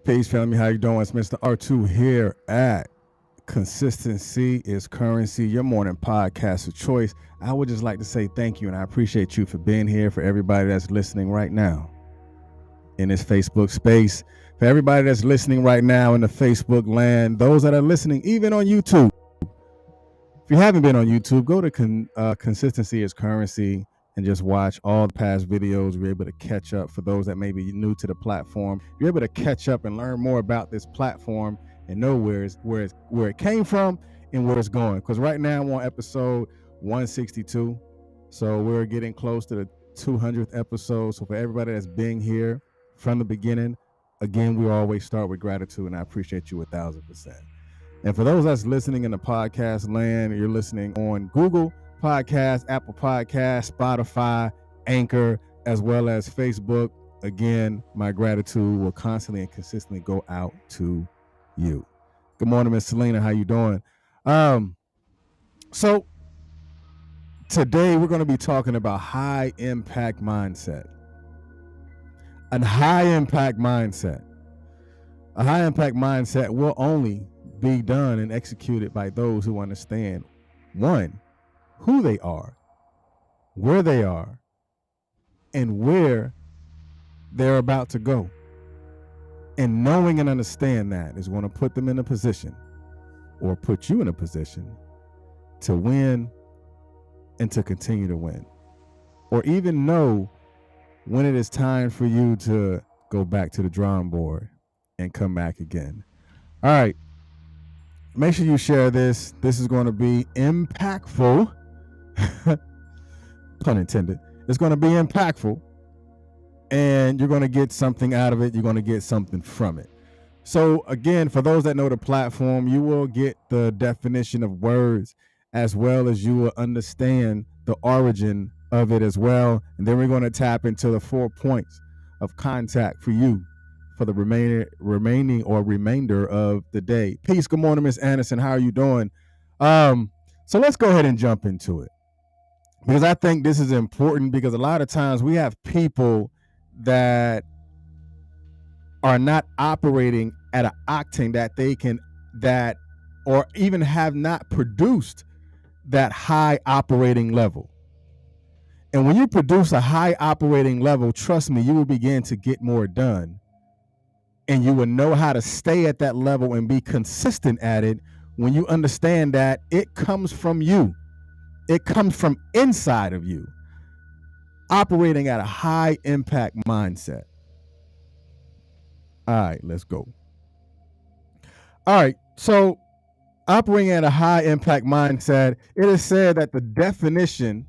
Peace, family. How you doing? It's Mr. R2 here at Consistency is Currency, your morning podcast of choice. I would just like to say thank you, and I appreciate you for being here, for everybody that's listening right now in this Facebook space, for everybody that's listening right now in the Facebook land, those that are listening even on YouTube. If you haven't been on YouTube, go to Consistency is Currency and just watch all the past videos. You're able to catch up. For those that may be new to the platform, you're able to catch up and learn more about this platform and know where it came from and where it's going. Because right now I'm on episode 162, so we're getting close to the 200th episode. So for everybody that's been here from the beginning, again, we always start with gratitude, and I appreciate you 1,000%. And for those that's listening in the podcast land, you're listening on Google Podcasts, Apple Podcasts, Spotify, Anchor, as well as Facebook. Again, my gratitude will constantly and consistently go out to you. Good morning, Miss Selena. How you doing? So today we're going to be talking about high impact mindset. A high impact mindset will only be done and executed by those who understand, one, who they are, where they are, and where they're about to go. And knowing and understand that is going to put them in a position, or put you in a position, to win and to continue to win, or even know when it is time for you to go back to the drawing board and come back again. All right. Make sure you share this. This is going to be impactful. Pun intended. It's going to be impactful, and you're going to get something out of it. You're going to get something from it. So again, for those that know the platform, you will get the definition of words, as well as you will understand the origin of it as well. And then we're going to tap into the 4 points of contact for you for the remainder of the day. Peace. Good morning, Miss Anderson. How are you doing? So let's go ahead and jump into it, because I think this is important, because a lot of times we have people that are not operating at an octane or even have not produced that high operating level. And when you produce a high operating level, trust me, you will begin to get more done. And you will know how to stay at that level and be consistent at it when you understand that it comes from you. It comes from inside of you, operating at a high impact mindset. All right, let's go. All right, so operating at a high impact mindset, it is said that the definition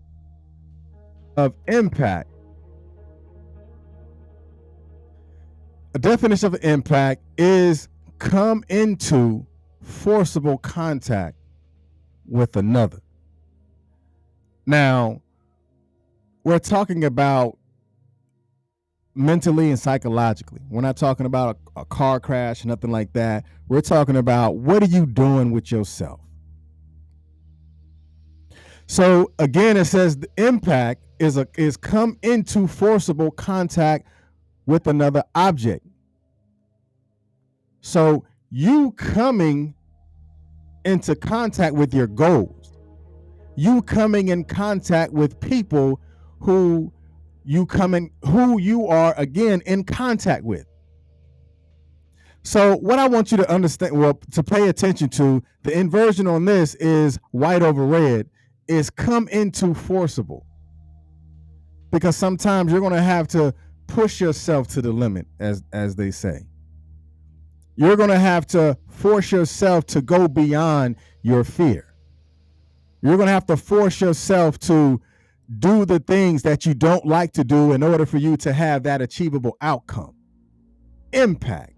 of impact, a definition of impact is come into forcible contact with another. Now, we're talking about mentally and psychologically. We're not talking about a car crash, nothing like that. We're talking about, what are you doing with yourself? So again, it says the impact is come into forcible contact with another object. So you coming into contact with your goals, you coming in contact with people who you are again in contact with. So what I want you to understand, to pay attention to, the inversion on this is white over red, is come into forcible. Because sometimes you're going to have to push yourself to the limit, as they say. You're going to have to force yourself to go beyond your fear. You're going to have to force yourself to do the things that you don't like to do in order for you to have that achievable outcome. Impact.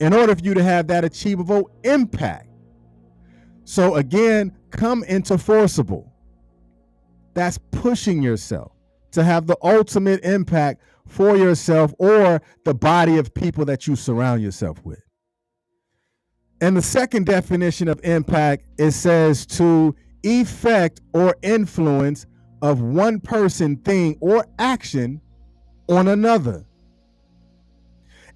In order for you to have that achievable impact. So again, come into forcible. That's pushing yourself to have the ultimate impact for yourself or the body of people that you surround yourself with. And the second definition of impact, it says to effect or influence of one person, thing, or action on another.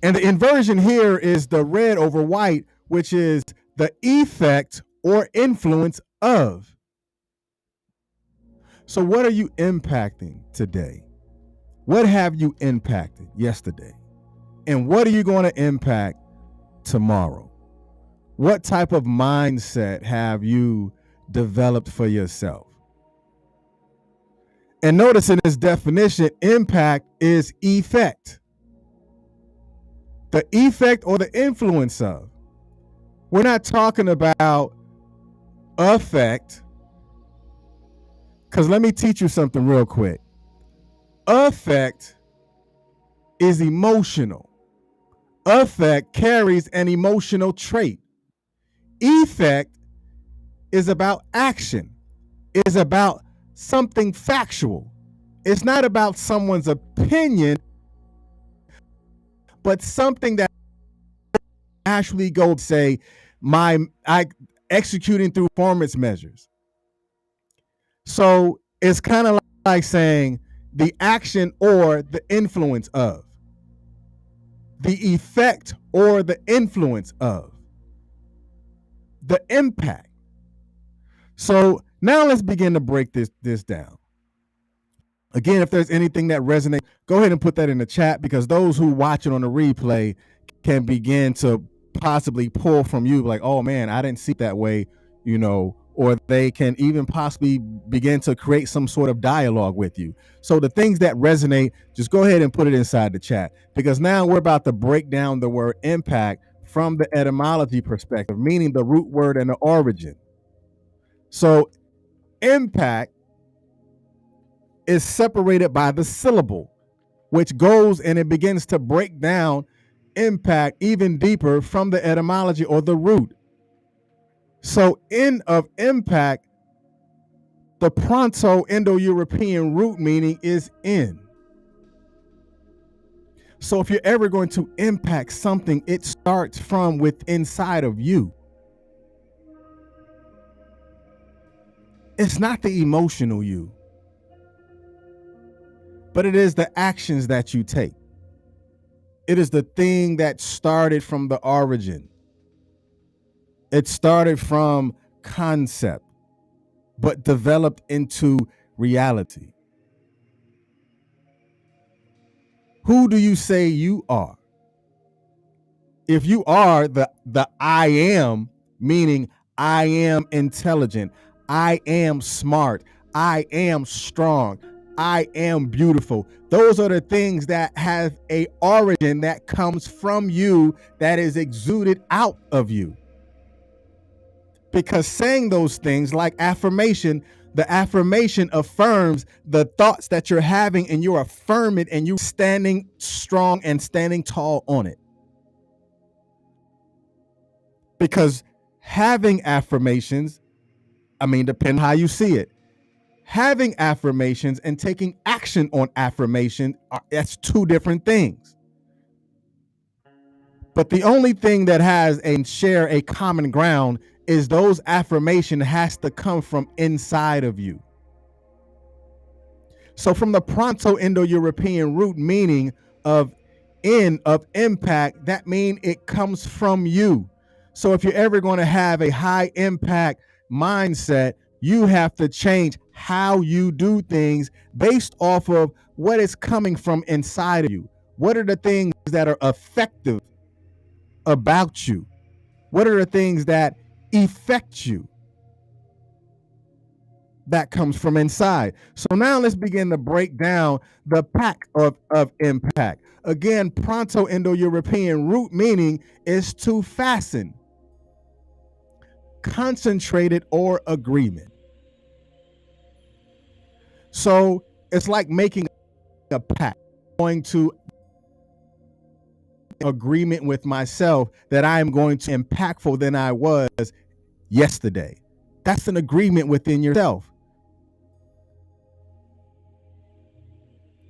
And the inversion here is the red over white, which is the effect or influence of. So what are you impacting today? What have you impacted yesterday? And what are you going to impact tomorrow? What type of mindset have you developed for yourself? And notice in this definition, impact is effect. The effect or the influence of. We're not talking about affect, because let me teach you something real quick. Affect is emotional. Affect carries an emotional trait. Effect is about action. It's about something factual. It's not about someone's opinion, but something that actually go say I executing through performance measures. So it's kind of like saying the action or the influence of, the effect or the influence of, the impact. So now let's begin to break this down. Again, if there's anything that resonates, go ahead and put that in the chat, because those who watch it on the replay can begin to possibly pull from you like, oh man, I didn't see it that way, or they can even possibly begin to create some sort of dialogue with you. So the things that resonate, just go ahead and put it inside the chat, because now we're about to break down the word impact from the etymology perspective, meaning the root word and the origin. So impact is separated by the syllable, which goes and it begins to break down impact even deeper from the etymology or the root. So in of impact, the Proto-Indo-European root meaning is in. So if you're ever going to impact something, it starts from within inside of you. It's not the emotional you, but it is the actions that you take. It is the thing that started from the origin. It started from concept, but developed into reality. Who do you say you are? If you are the I am, meaning I am intelligent, I am smart, I am strong, I am beautiful. Those are the things that have a origin that comes from you, that is exuded out of you. Because saying those things like affirmation, the affirmation affirms the thoughts that you're having, and you're affirming and you're standing strong and standing tall on it. Because having affirmations, depending how you see it, having affirmations and taking action on affirmation, that's two different things. But the only thing that has and share a common ground is those affirmation has to come from inside of you. So from the Proto-Indo-European root meaning of impact, that means it comes from you. So if you're ever going to have a high impact mindset, you have to change how you do things based off of what is coming from inside of you. What are the things that are effective about you? What are the things that affect you? That comes from inside. So now let's begin to break down the pack of impact. Again, Proto-Indo-European root meaning is to fasten, concentrated, or agreement. So it's like making a pact, going to agreement with myself that I am going to impactful than I was yesterday. That's an agreement within yourself.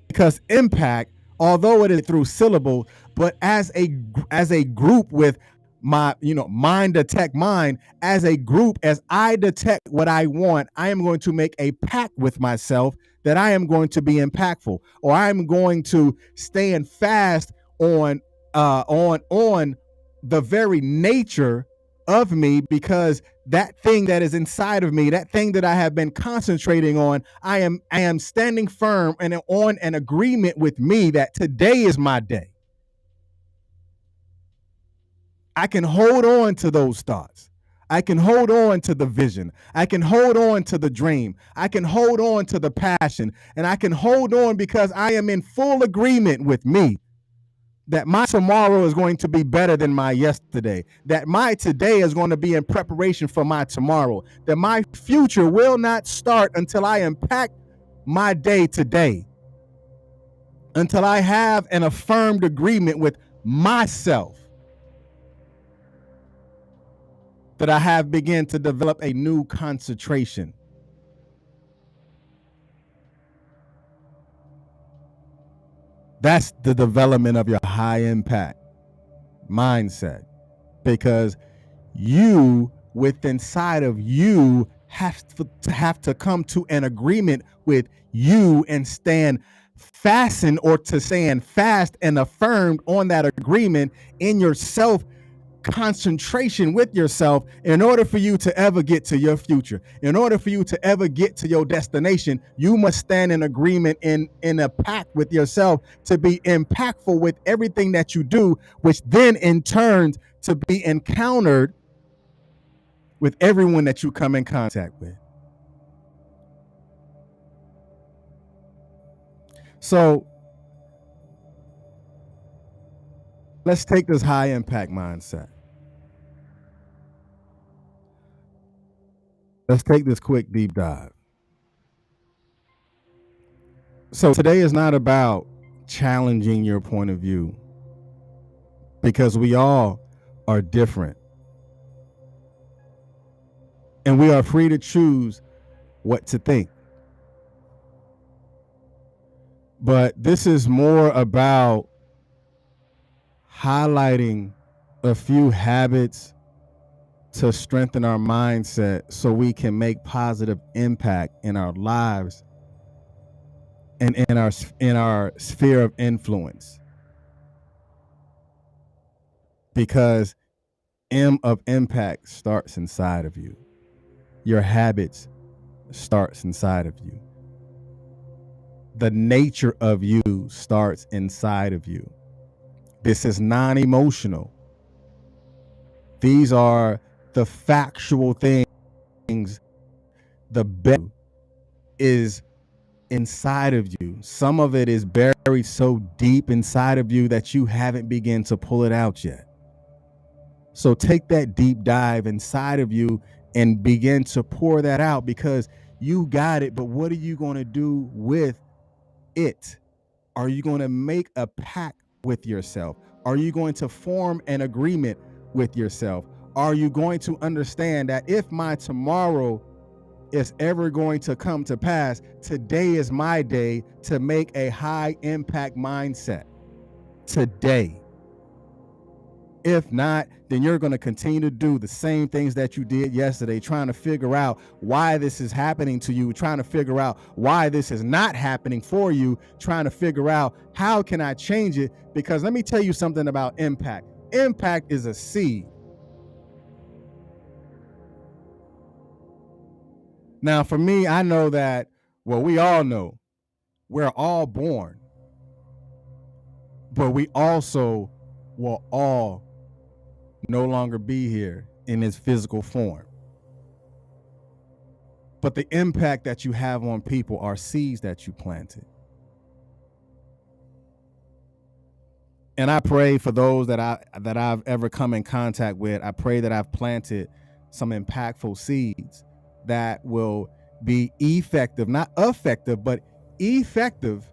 Because impact, although it is through syllable, but as a group with my, mind detect mind, as a group, as I detect what I want, I am going to make a pact with myself that I am going to be impactful, or I'm going to stand fast on on the very nature of me, because that thing that is inside of me, that thing that I have been concentrating on, I am standing firm and on an agreement with me that today is my day. I can hold on to those thoughts. I can hold on to the vision. I can hold on to the dream. I can hold on to the passion, and I can hold on because I am in full agreement with me that my tomorrow is going to be better than my yesterday, that my today is going to be in preparation for my tomorrow, that my future will not start until I impact my day today, until I have an affirmed agreement with myself that I have begun to develop a new concentration. That's the development of your high impact mindset, because you, within inside of you, have to come to an agreement with you and stand fastened, or to stand fast and affirmed on that agreement in yourself concentration with yourself, in order for you to ever get to your future, in order for you to ever get to your destination. You must stand in agreement in a pact with yourself to be impactful with everything that you do, which then in turn to be encountered with everyone that you come in contact with. So let's take this high impact mindset. Let's take this quick deep dive. So today is not about challenging your point of view, because we all are different, and we are free to choose what to think. But this is more about highlighting a few habits to strengthen our mindset so we can make positive impact in our lives and in our sphere of influence. Because M of impact starts inside of you. Your habits starts inside of you. The nature of you starts inside of you. This is non-emotional. These are the factual things. The best is inside of you. Some of it is buried so deep inside of you that you haven't begun to pull it out yet. So take that deep dive inside of you and begin to pour that out, because you got it. But what are you going to do with it? Are you going to make a pact with yourself? Are you going to form an agreement with yourself? Are you going to understand that if my tomorrow is ever going to come to pass, today is my day to make a high impact mindset today? If not, then you're going to continue to do the same things that you did yesterday, trying to figure out why this is happening to you, trying to figure out why this is not happening for you, trying to figure out how can I change it? Because let me tell you something about impact. Impact is a seed. Now, for me, I know that, well, we all know we're all born, but we also will all no longer be here in its physical form. But the impact that you have on people are seeds that you planted. And I pray for those that I've ever come in contact with. I pray that I've planted some impactful seeds that will be effective, not effective, but effective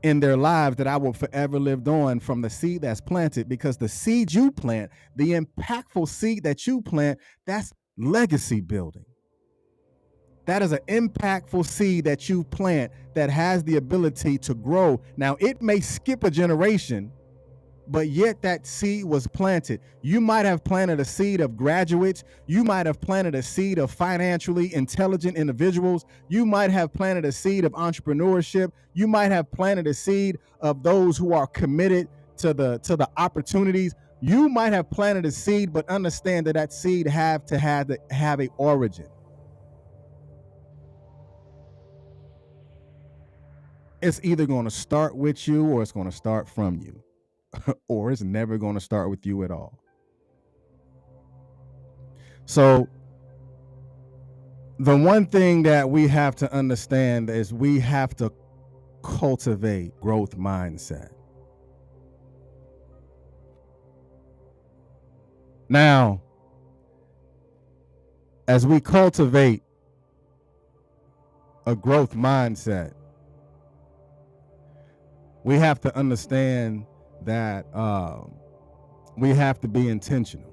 in their lives, that I will forever live on from the seed that's planted. Because the seed you plant, the impactful seed that you plant, that's legacy building. That is an impactful seed that you plant that has the ability to grow. Now, it may skip a generation, but yet that seed was planted. You might have planted a seed of graduates. You might have planted a seed of financially intelligent individuals. You might have planted a seed of entrepreneurship. You might have planted a seed of those who are committed the opportunities. You might have planted a seed, but understand that that seed have a origin. It's either going to start with you or it's going to start from you, or it's never going to start with you at all. So the one thing that we have to understand is we have to cultivate growth mindset. Now, as we cultivate a growth mindset, we have to understand that we have to be intentional.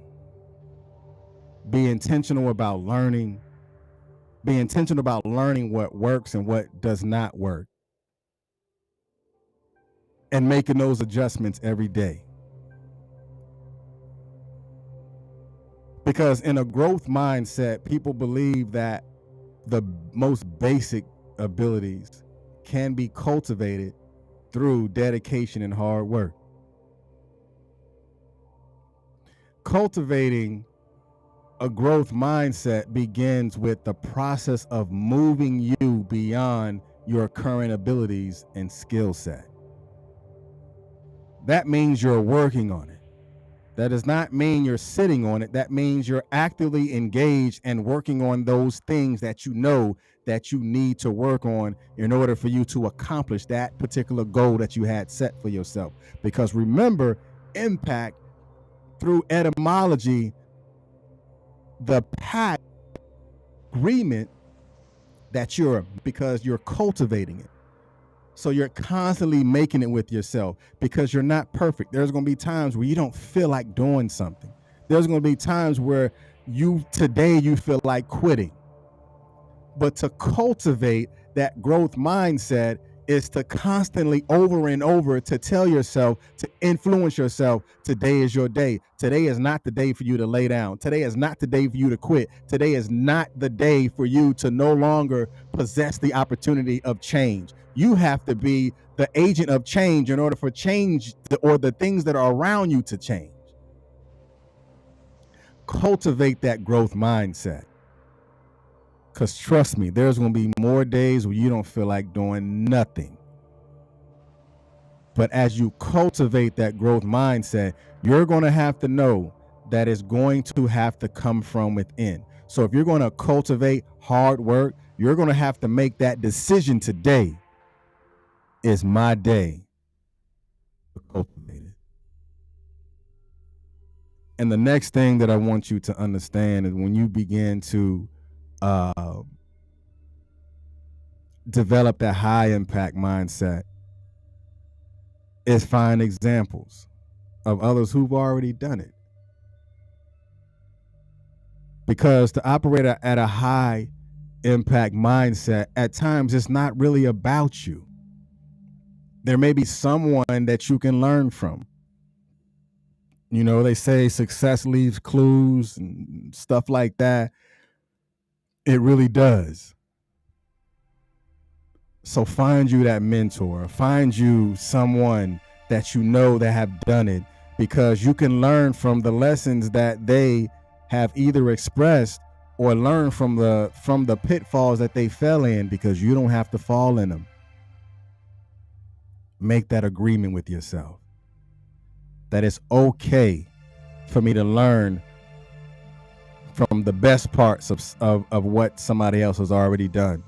Be intentional about learning. Be intentional about learning what works and what does not work, and making those adjustments every day. Because in a growth mindset, people believe that the most basic abilities can be cultivated through dedication and hard work. Cultivating a growth mindset begins with the process of moving you beyond your current abilities and skill set. That means you're working on it. That does not mean you're sitting on it. That means you're actively engaged and working on those things that you know that you need to work on in order for you to accomplish that particular goal that you had set for yourself. Because remember, impact through etymology, the pact agreement that because you're cultivating it. So you're constantly making it with yourself because you're not perfect. There's going to be times where you don't feel like doing something. There's going to be times where you feel like quitting. But to cultivate that growth mindset is to constantly over and over to tell yourself, to influence yourself, today is your day. Today is not the day for you to lay down. Today is not the day for you to quit. Today is not the day for you to no longer possess the opportunity of change. You have to be the agent of change in order for change or the things that are around you to change. Cultivate that growth mindset. Because trust me, there's going to be more days where you don't feel like doing nothing. But as you cultivate that growth mindset, you're going to have to know that it's going to have to come from within. So if you're going to cultivate hard work, you're going to have to make that decision today. Is my day to cultivate it. And the next thing that I want you to understand is when you begin to develop that high impact mindset, is find examples of others who've already done it. Because to operate at a high impact mindset, at times it's not really about you. There may be someone that you can learn from. You know, they say success leaves clues and stuff like that. It really does. So find you that mentor, find you someone that you know that have done it, because you can learn from the lessons that they have either expressed or learn from the pitfalls that they fell in, because you don't have to fall in them. Make that agreement with yourself that it's okay for me to learn from the best parts of what somebody else has already done.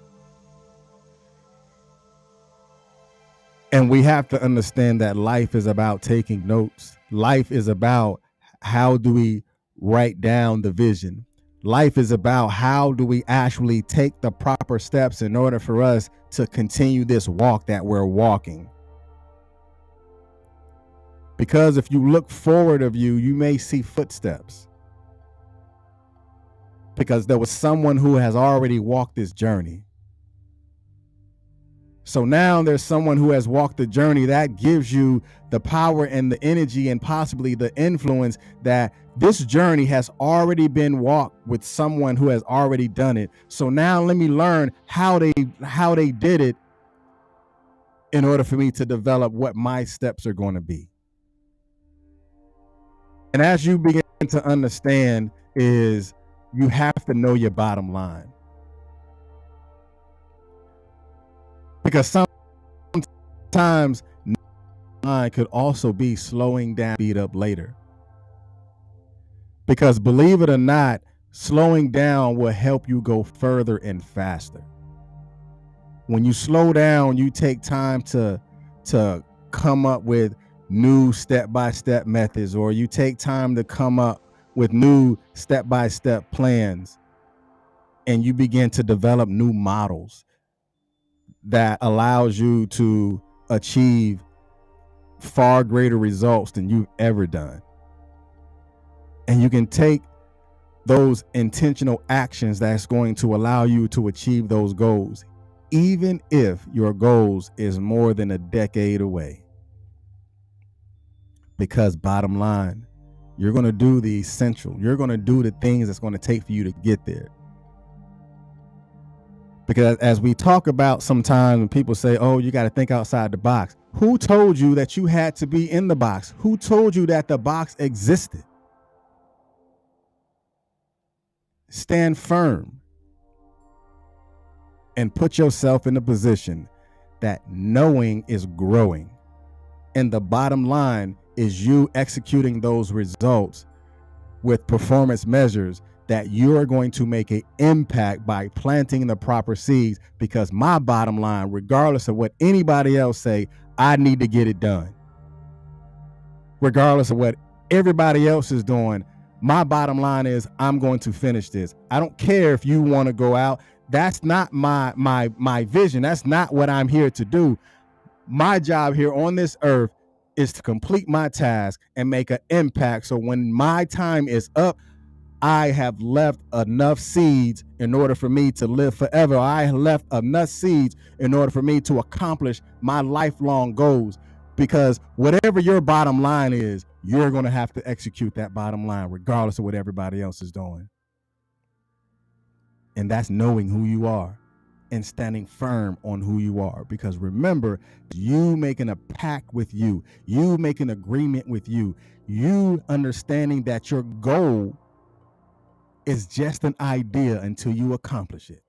And we have to understand that life is about taking notes. Life is about how do we write down the vision. Life is about how do we actually take the proper steps in order for us to continue this walk that we're walking. Because if you look forward of you, you may see footsteps. Because there was someone who has already walked this journey. So now there's someone who has walked the journey that gives you the power and the energy and possibly the influence that this journey has already been walked with someone who has already done it. So now let me learn how they did it in order for me to develop what my steps are going to be. as you begin to understand is you have to know your bottom line. Because sometimes line could also be slowing down, speed up later. Because believe it or not, slowing down will help you go further and faster. When you slow down, you take time to come up with new step-by-step methods, or you take time to come up with new step-by-step plans, and you begin to develop new models that allows you to achieve far greater results than you've ever done. And you can take those intentional actions that's going to allow you to achieve those goals, even if your goals is more than a decade away. Because bottom line, you're going to do the essential. You're going to do the things that's going to take for you to get there. Because as we talk about sometimes when people say, oh, you got to think outside the box. Who told you that you had to be in the box? Who told you that the box existed? Stand firm and put yourself in a position that knowing is growing. And the bottom line is you executing those results with performance measures that you are going to make an impact by planting the proper seeds. Because my bottom line, regardless of what anybody else say, I need to get it done. Regardless of what everybody else is doing, my bottom line is I'm going to finish this. I don't care if you want to go out. That's not my vision. That's not what I'm here to do. My job here on this earth is to complete my task and make an impact. So when my time is up, I have left enough seeds in order for me to live forever. I have left enough seeds in order for me to accomplish my lifelong goals. Because whatever your bottom line is, you're going to have to execute that bottom line regardless of what everybody else is doing. And that's knowing who you are and standing firm on who you are. Because remember, you making a pact with you, you make an agreement with you, you understanding that your goal is just an idea until you accomplish it.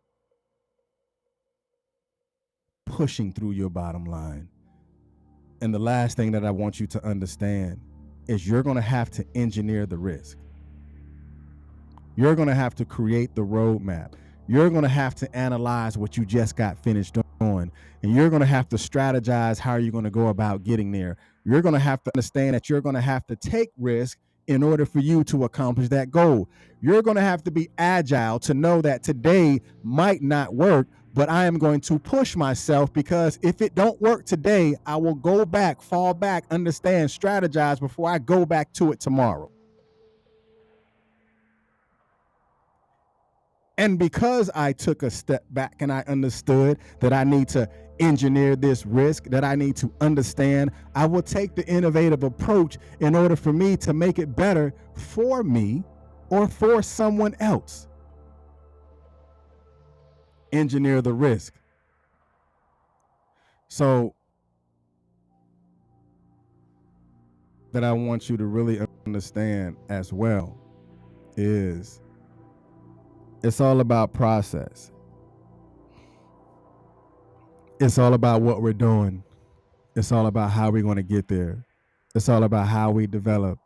Pushing through your bottom line. And the last thing that I want you to understand is you're going to have to engineer the risk. You're going to have to create the roadmap. You're going to have to analyze what you just got finished on. And you're going to have to strategize how you're going to go about getting there. You're going to have to understand that you're going to have to take risk in order for you to accomplish that goal. You're going to have to be agile to know that today might not work, but I am going to push myself, because if it don't work today, I will go back, fall back, understand, strategize before I go back to it tomorrow. And because I took a step back and I understood that I need to engineer this risk, that I need to understand, I will take the innovative approach in order for me to make it better for me or for someone else. Engineer the risk. So that I want you to really understand as well is it's all about process. It's all about what we're doing. It's all about how we're going to get there. It's all about how we develop.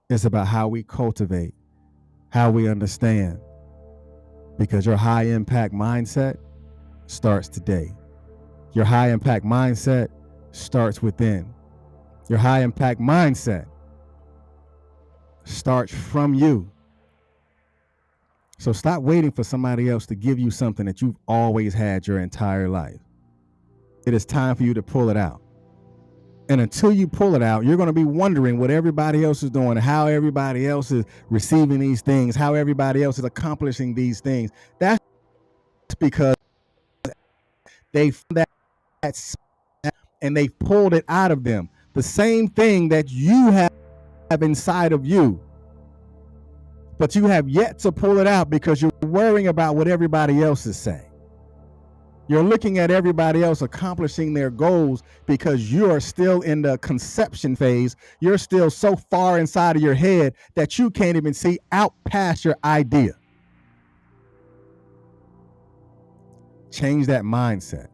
It's about how we cultivate, how we understand. Because your high impact mindset starts today. Your high impact mindset starts within. Your high impact mindset starts from you. So stop waiting for somebody else to give you something that you've always had your entire life. It is time for you to pull it out. And until you pull it out, you're going to be wondering what everybody else is doing, how everybody else is receiving these things, how everybody else is accomplishing these things. That's because they found that and they pulled it out of them. The same thing that you have inside of you. But you have yet to pull it out because you're worrying about what everybody else is saying. You're looking at everybody else accomplishing their goals because you're still in the conception phase. You're still so far inside of your head that you can't even see out past your idea. Change that mindset.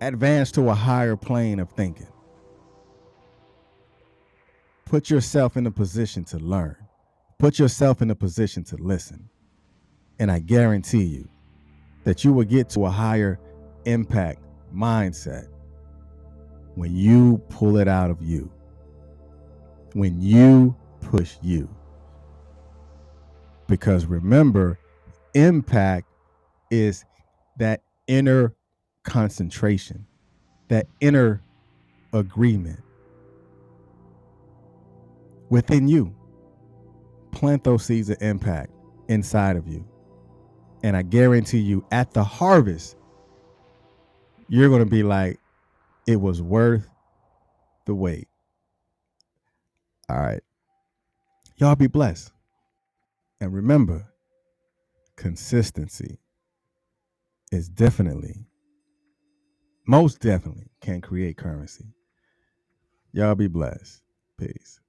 Advance to a higher plane of thinking. Put yourself in a position to learn. Put yourself in a position to listen. And I guarantee you that you will get to a higher impact mindset when you pull it out of you. When you push you. Because remember, impact is that inner concentration, that inner agreement within you. Plant those seeds of impact inside of you. And I guarantee you at the harvest, you're going to be like, it was worth the wait. All right. Y'all be blessed. And remember, consistency is most definitely can create currency. Y'all be blessed. Peace.